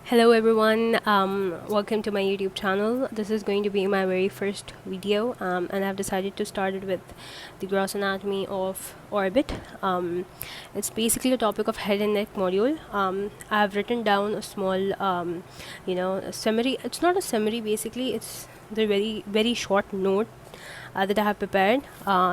Hello everyone, welcome to my YouTube channel. This is going to be my very first video, and I've decided to start it with the gross anatomy of orbit. It's basically a topic of head and neck module. I've written down a small, a summary. It's not a summary, basically it's the very short note that I have prepared,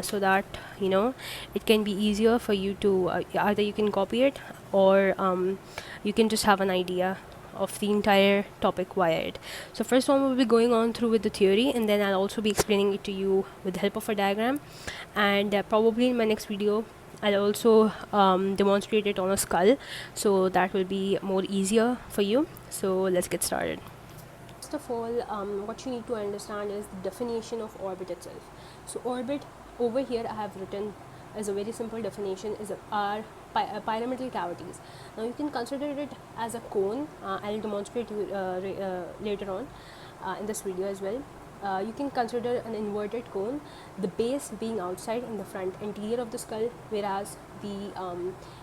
so that it can be easier for you to either you can copy it, or you can just have an idea of the entire topic via it. So first one will be going on through with the theory, and then I'll also be explaining it to you with the help of a diagram, and probably in my next video I'll also demonstrate it on a skull, so that will be more easier for you. So let's get started. First of all, what you need to understand is the definition of orbit itself. So orbit, over here I have written as a very simple definition, is are pyramidal cavities. Now you can consider it as a cone. I'll demonstrate you later on in this video as well. You can consider an inverted cone, the base being outside in the front anterior of the skull, whereas the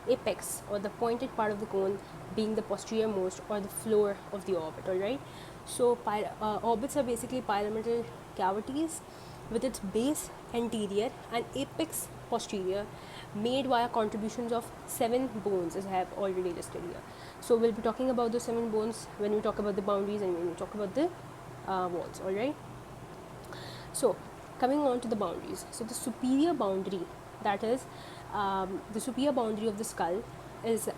apex or the pointed part of the cone being the posterior most or the floor of the orbit. Alright, so orbits are basically pyramidal cavities with its base anterior and apex posterior, made via contributions of 7 bones, as I have already listed here. So we'll be talking about the 7 bones when we talk about the boundaries and when we talk about the walls. Alright, so coming on to the boundaries. So the superior boundary, that is the superior boundary of the skull is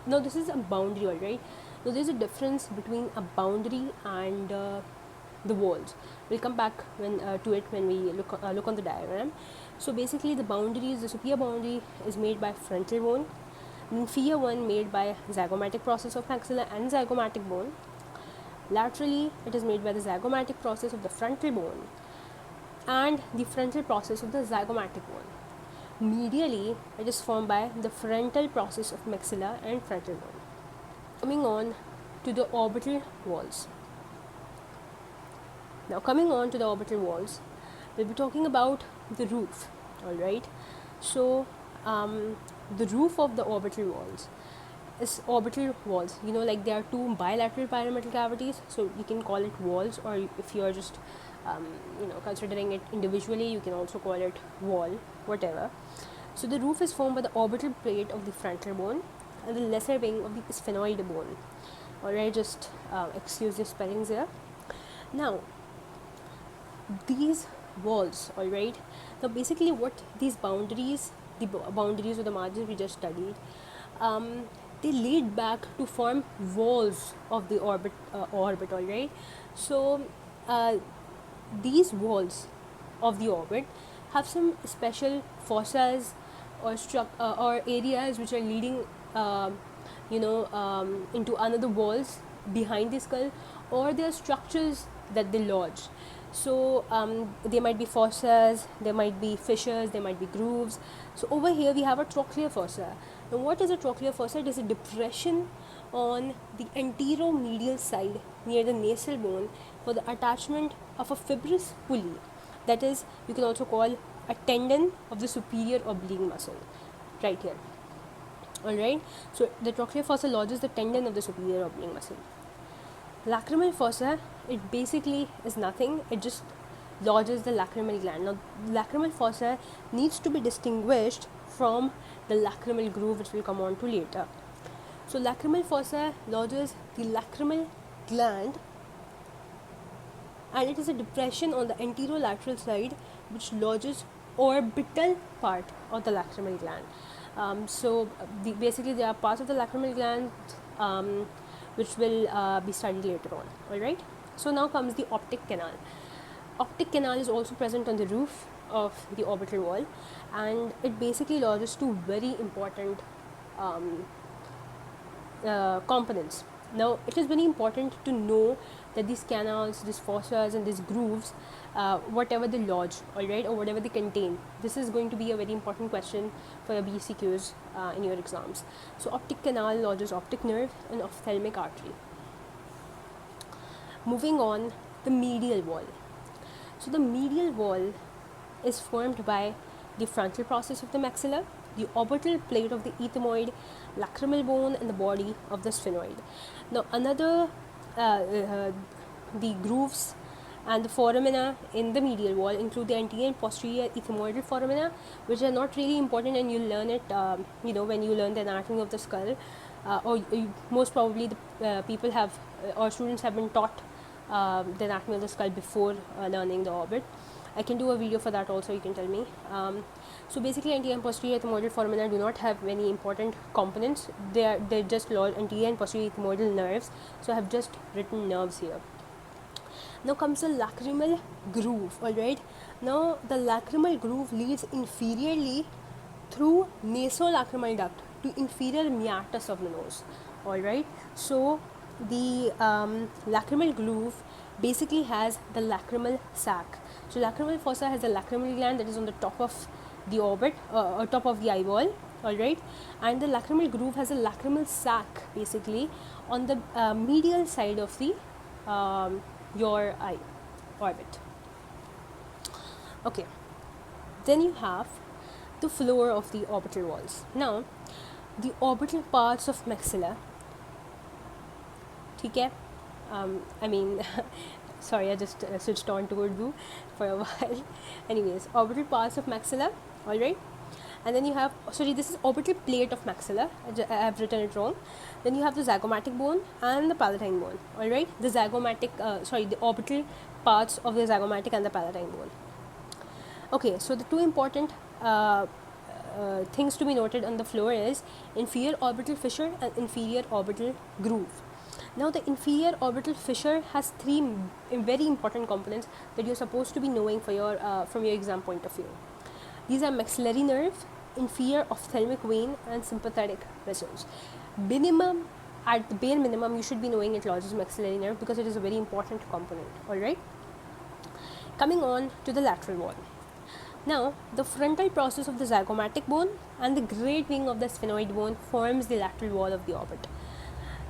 no, this is a boundary. Alright, so there's a difference between a boundary and the walls. We'll come back to it when we look on the diagram. So basically the boundaries, the superior boundary is made by frontal bone, inferior one made by zygomatic process of maxilla and zygomatic bone. Laterally it is made by the zygomatic process of the frontal bone and the frontal process of the zygomatic bone. Medially it is formed by the frontal process of maxilla and frontal bone. Coming on to the orbital walls. Now coming on to the orbital walls, we'll be talking about the roof. Alright, so the roof of the orbital walls is orbital walls. Like there are 2 bilateral pyramidal cavities, so you can call it walls, or if you are just considering it individually, you can also call it wall, whatever. So the roof is formed by the orbital plate of the frontal bone and the lesser wing of the sphenoid bone. Alright, just excuse the spellings here. Now these walls, alright, now basically what these boundaries, the boundaries or the margins we just studied, they lead back to form walls of the orbit. Alright, so these walls of the orbit have some special fossas or areas which are leading into another walls behind the skull, or their structures that they lodge. So there might be fossas, there might be fissures, there might be grooves. So over here we have a trochlear fossa. Now what is a trochlear fossa? It is a depression on the anteromedial side near the nasal bone for the attachment of a fibrous pulley, that is, you can also call a tendon of the superior oblique muscle, right here. Alright, so the trochlear fossa lodges the tendon of the superior oblique muscle. Lacrimal fossa, it basically is nothing, it just lodges the lacrimal gland. Now lacrimal fossa needs to be distinguished from the lacrimal groove, which we'll come on to later. So lacrimal fossa lodges the lacrimal gland, and it is a depression on the anterolateral side which lodges orbital part of the lacrimal gland. Basically there are parts of the lacrimal gland which will be studied later on. Alright, so now comes the optic canal. Optic canal is also present on the roof of the orbital wall, and it basically lodges 2 very important components. Now it is very important to know that these canals, these fossas and these grooves, whatever they lodge, alright, or whatever they contain, this is going to be a very important question for your BCQs in your exams. So optic canal lodges optic nerve and ophthalmic artery. Moving on, the medial wall. So the medial wall is formed by the frontal process of the maxilla, the orbital plate of the ethmoid, lacrimal bone and the body of the sphenoid. Now another the grooves and the foramina in the medial wall include the anterior and posterior ethmoidal foramina, which are not really important, and you'll learn it when you learn the anatomy of the skull, most probably the people have or students have been taught the anatomy of the skull before learning the orbit. I can do a video for that also, you can tell me. So basically anterior and posterior ethmoidal foramina do not have many important components. They're just anterior and posterior ethmoidal nerves. So I have just written nerves here. Now comes the lacrimal groove. Alright, now the lacrimal groove leads inferiorly through nasolacrimal duct to inferior meatus of the nose. Alright, so the lacrimal groove basically has the lacrimal sac. So lacrimal fossa has a lacrimal gland that is on the top of the orbit or top of the eyeball. Alright, and the lacrimal groove has a lacrimal sac basically on the medial side of the your eye orbit. Okay, then you have the floor of the orbital walls. Now the orbital parts of maxilla, okay, I mean sorry, I just switched on to Urdu for a while. Anyways, orbital parts of maxilla. Alright, and then you have, sorry, this is orbital plate of maxilla, I have written it wrong. Then you have the zygomatic bone and the palatine bone. Alright, the zygomatic the orbital parts of the zygomatic and the palatine bone. Okay, so the two important things to be noted on the floor is inferior orbital fissure and inferior orbital groove. Now the inferior orbital fissure has three very important components that you're supposed to be knowing for your from your exam point of view. These are maxillary nerve, inferior ophthalmic vein, and sympathetic vessels. Minimum, at the bare minimum, you should be knowing enclosures maxillary nerve because it is a very important component. Alright, coming on to the lateral wall. Now the frontal process of the zygomatic bone and the great wing of the sphenoid bone forms the lateral wall of the orbit.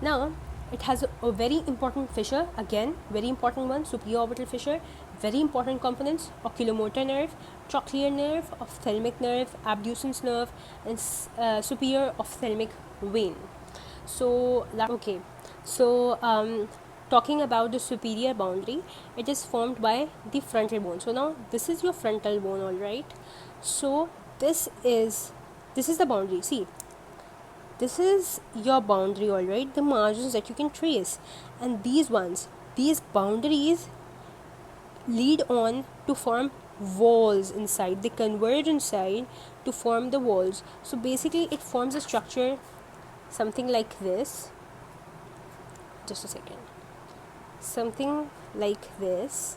Now it has a very important fissure, again very important one, superior orbital fissure, very important components: oculomotor nerve, trochlear nerve, ophthalmic nerve, abducens nerve, and superior ophthalmic vein. So okay, so talking about the superior boundary, it is formed by the frontal bone. So now this is your frontal bone. All right, so this is the boundary. See, this is your boundary. All right, the margins that you can trace, and these boundaries lead on to form walls inside. They converge inside to form the walls. So basically it forms a structure something like this. Just a second. Something like this.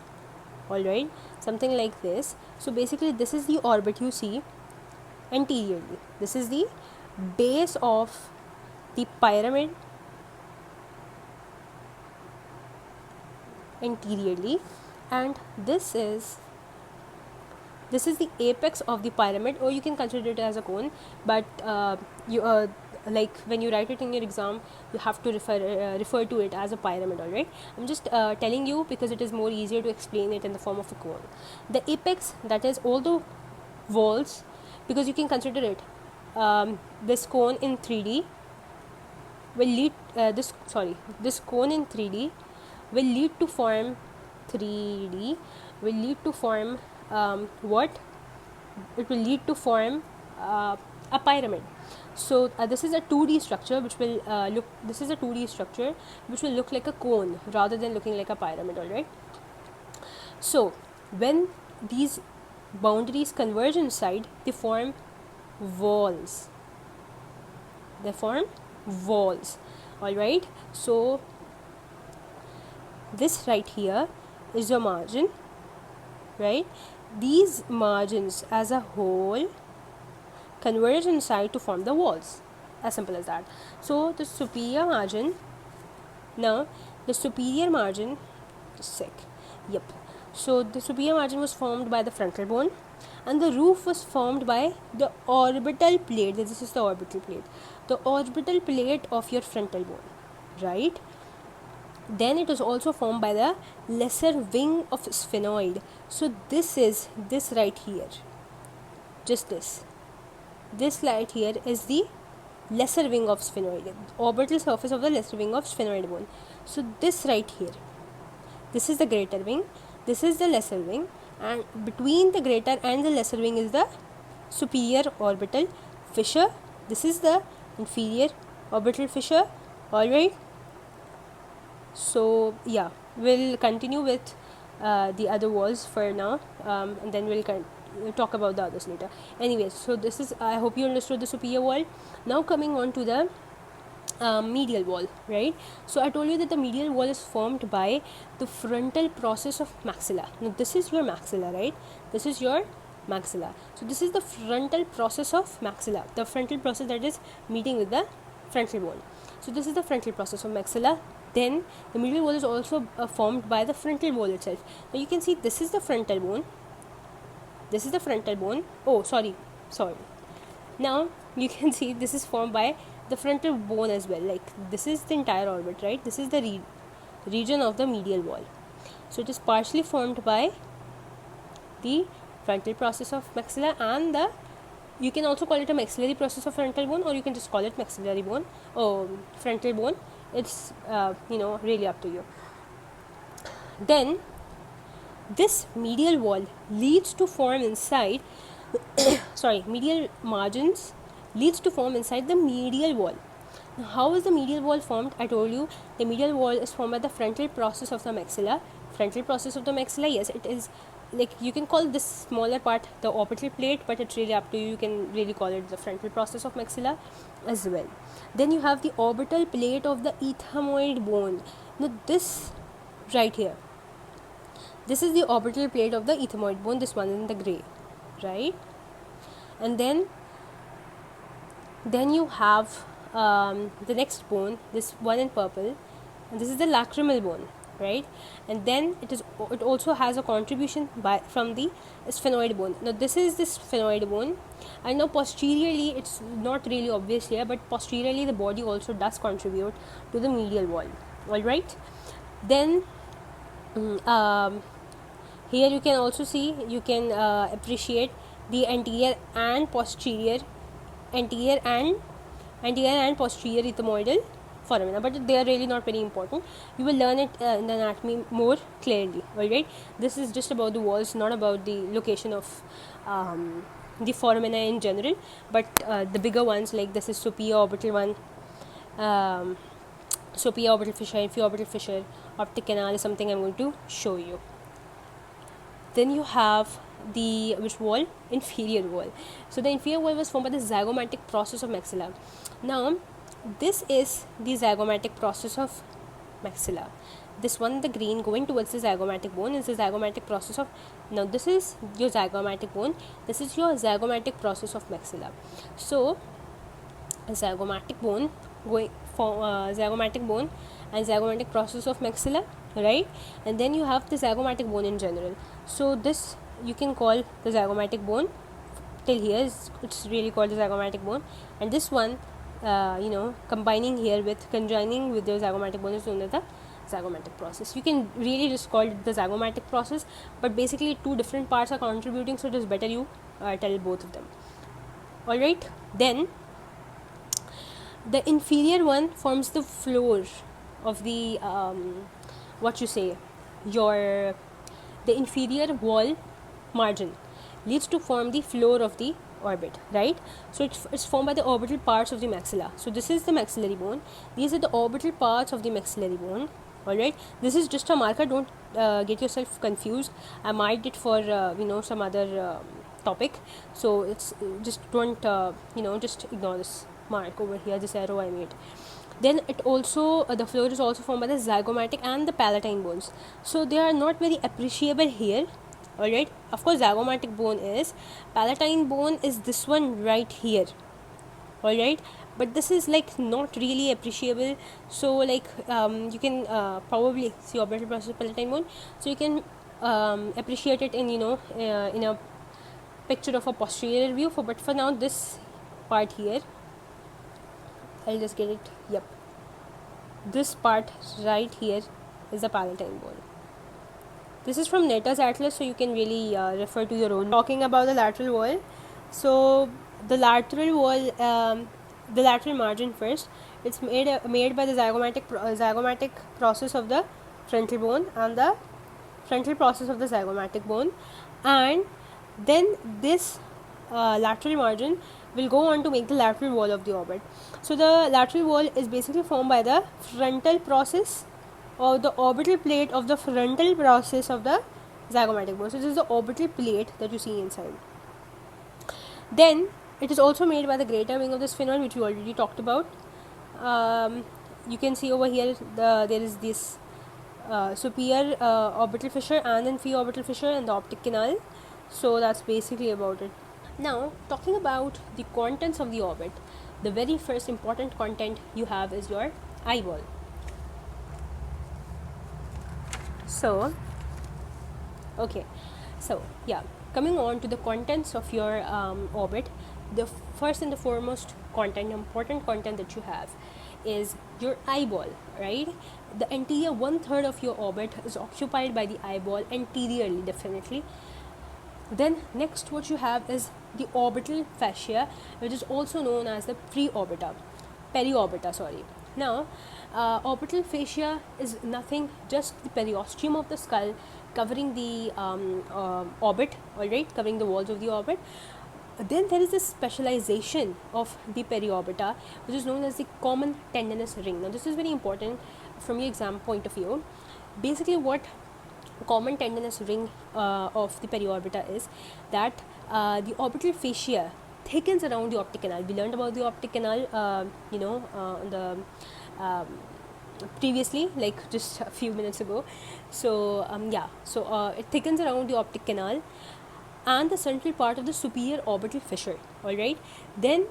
Alright, something like this. So basically this is the orbit you see anteriorly. This is the base of the pyramid anteriorly, and this is the apex of the pyramid, or you can consider it as a cone, but like when you write it in your exam, you have to refer to it as a pyramid. All right, I'm just telling you because it is more easier to explain it in the form of a cone. The apex, that is all the walls, because you can consider it this cone in 3D will lead this cone in 3D will lead to form what? It will lead to form a pyramid. So this is a 2D structure which will look like a cone rather than looking like a pyramid. All right. So when these boundaries converge inside, they form walls. All right. So this right here is your margin, right? These margins as a whole converge inside to form the walls. As simple as that. So the superior margin, just a sec. Yep. So the superior margin was formed by the frontal bone, and the roof was formed by the orbital plate. This is the orbital plate. The orbital plate of your frontal bone, right? Then it is also formed by the lesser wing of sphenoid. So this is this right here. Just this right here is the lesser wing of sphenoid, orbital surface of the lesser wing of sphenoid bone. So this right here, this is the greater wing, this is the lesser wing, and between the greater and the lesser wing is the superior orbital fissure. This is the inferior orbital fissure. Alright, so yeah, we'll continue with the other walls for now, and then we'll talk about the others later. Anyways, so this is, I hope you understood the superior wall. Now coming on to the medial wall, right? So I told you that the medial wall is formed by the frontal process of maxilla. Now this is your maxilla, right? This is your maxilla. So this is the frontal process of maxilla, the frontal process that is meeting with the frontal bone. So this is the frontal process of maxilla. Then the medial wall is also formed by the frontal wall itself. Now you can see this is the frontal bone, this is the frontal bone. Oh, sorry. Now you can see this is formed by the frontal bone as well. Like this is the entire orbit, right? This is the region of the medial wall. So it is partially formed by the frontal process of maxilla, and the, you can also call it a maxillary process of frontal bone, or you can just call it maxillary bone or frontal bone. It's really up to you. Then this medial wall leads to form inside medial margins leads to form inside the medial wall. Now, how is the medial wall formed? I told you the medial wall is formed by the frontal process of the maxilla. Frontal process of the maxilla, yes, it is, like, you can call this smaller part the orbital plate, but it's really up to you. You can really call it the frontal process of maxilla as well. Then you have the orbital plate of the ethmoid bone. Now this right here, this is the orbital plate of the ethmoid bone, this one in the gray, right? And then you have the next bone, this one in purple, and this is the lacrimal bone, right? And then it also has a contribution from the sphenoid bone. Now this is the sphenoid bone, and now posteriorly, it's not really obvious here, but posteriorly the body also does contribute to the medial wall. All right, then here you can also see, you can appreciate the anterior and posterior ethmoidal foramina, but they are really not very important. You will learn it in the anatomy more clearly. Alright, this is just about the walls, not about the location of the foramina in general, but the bigger ones, like this is superior orbital one, superior orbital fissure, inferior orbital fissure, optic canal is something I'm going to show you. Then you have the which wall? Inferior wall. So the inferior wall was formed by the zygomatic process of maxilla. Now this is the zygomatic process of maxilla. This one, the green going towards the zygomatic bone, is the zygomatic process of, now this is your zygomatic bone, this is your zygomatic process of maxilla. So zygomatic bone going for zygomatic bone and zygomatic process of maxilla, right? And then you have the zygomatic bone in general. So this you can call the zygomatic bone. Till here it's really called the zygomatic bone, and this one conjoining with the zygomatic bone is known as the zygomatic process. You can really just call it the zygomatic process, but basically two different parts are contributing, so it is better you tell both of them. Alright, then the inferior one forms the floor of the the inferior wall margin leads to form the floor of the orbit, right? So it's formed by the orbital parts of the maxilla. So this is the maxillary bone, these are the orbital parts of the maxillary bone. Alright, this is just a marker, don't get yourself confused. I marked it for some other topic, so it's just don't just ignore this mark over here, this arrow I made. Then it also the floor is also formed by the zygomatic and the palatine bones, so they are not very appreciable here. Alright, of course zygomatic bone is, palatine bone is this one right here. Alright, but this is like not really appreciable, so like you can probably see orbital process of palatine bone, so you can appreciate it in in a picture of a posterior view, but for now this part here, I'll just get it. Yep, this part right here is the palatine bone. This is from Netter's Atlas, so you can really refer to your own. Talking about the lateral wall, so the lateral wall the lateral margin first. It's made by the zygomatic process of the frontal bone and the frontal process of the zygomatic bone, and then this lateral margin will go on to make the lateral wall of the orbit. So the lateral wall is basically formed by the frontal process or the orbital plate of the frontal process of the zygomatic bone. So this is the orbital plate that you see inside. Then it is also made by the greater wing of the sphenoid, which we already talked about. You can see over here there is this superior orbital fissure and inferior orbital fissure in the optic canal. So that's basically about it. Now, talking about the contents of the orbit, the very first important content you have is your eyeball. So, okay, so yeah, coming on to the contents of your orbit, the first and the foremost content, important content that you have is your eyeball, right? The anterior 1/3 of your orbit is occupied by the eyeball anteriorly, definitely. Then next what you have is the orbital fascia, which is also known as the periorbita, sorry. Now, orbital fascia is nothing, just the periosteum of the skull covering the orbit, alright, covering the walls of the orbit. Then there is this specialization of the periorbita, which is known as the common tendinous ring. Now, this is very important from your exam point of view. Basically, what common tendinous ring of the periorbita is that the orbital fascia thickens around the optic canal. We learned about the optic canal, previously, like just a few minutes ago. So it thickens around the optic canal and the central part of the superior orbital fissure. All right, then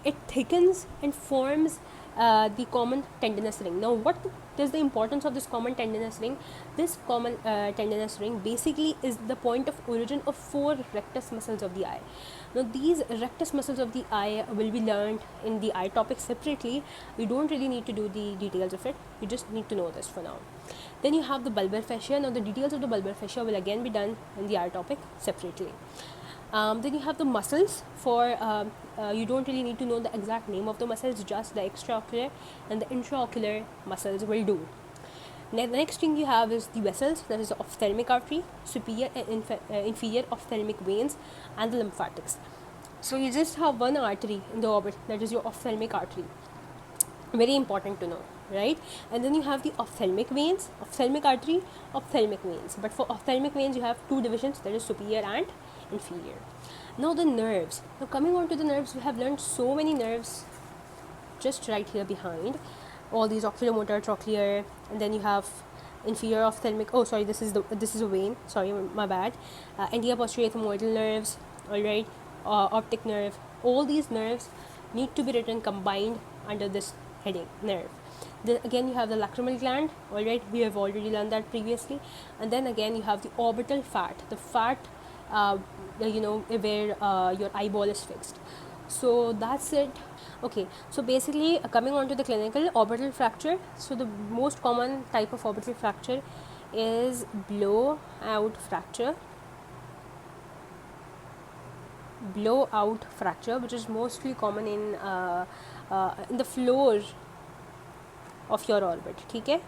it thickens and forms the common tendinous ring. Now, what is the importance of this common tendinous ring? This common tendinous ring basically is the point of origin of 4 rectus muscles of the eye. Now, these rectus muscles of the eye will be learned in the eye topic separately. You don't really need to do the details of it. You just need to know this for now. Then you have the bulbar fascia. Now, the details of the bulbar fascia will again be done in the eye topic separately. Then you have the muscles. You don't really need to know the exact name of the muscles, just the extraocular and the intraocular muscles will do. The next thing you have is the vessels, that is the ophthalmic artery, superior and inferior ophthalmic veins, and the lymphatics. So you just have one artery in the orbit, that is your ophthalmic artery. Very important to know, right? And then you have the ophthalmic veins, ophthalmic artery, ophthalmic veins. But for ophthalmic veins, you have 2 divisions, that is superior and inferior. Now the nerves. Now coming on to the nerves, we have learned so many nerves just right here behind. All these oculomotor, trochlear, and then you have inferior ophthalmic. Oh, sorry, this is a vein. Sorry, my bad. Anterior posterior ethmoidal nerves. All right, optic nerve. All these nerves need to be written combined under this heading, nerve. Then again you have the lacrimal gland. All right, we have already learned that previously. And then again you have the orbital fat, the fat where your eyeball is fixed. So that's it. Okay, so basically coming on to the clinical orbital fracture. So the most common type of orbital fracture is blowout fracture, which is mostly common in the floor of your orbit. Okay,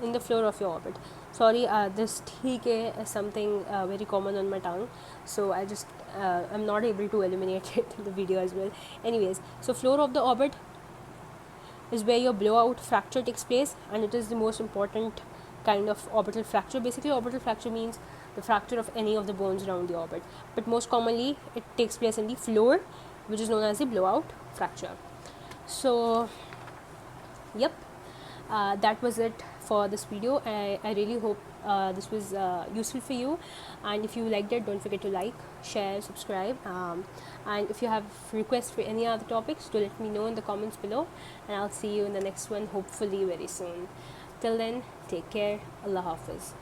in the floor of your orbit. Sorry, this "theek" is something very common on my tongue, so I'm not able to eliminate it in the video as well. Anyways, so floor of the orbit is where your blowout fracture takes place, and it is the most important kind of orbital fracture. Basically, orbital fracture means the fracture of any of the bones around the orbit, but most commonly it takes place in the floor, which is known as the blowout fracture. So yep, that was it for this video. I really hope this was useful for you, and if you liked it, don't forget to like, share, subscribe, and if you have requests for any other topics, do let me know in the comments below, and I'll see you in the next one, hopefully very soon. Till then, take care. Allah Hafiz.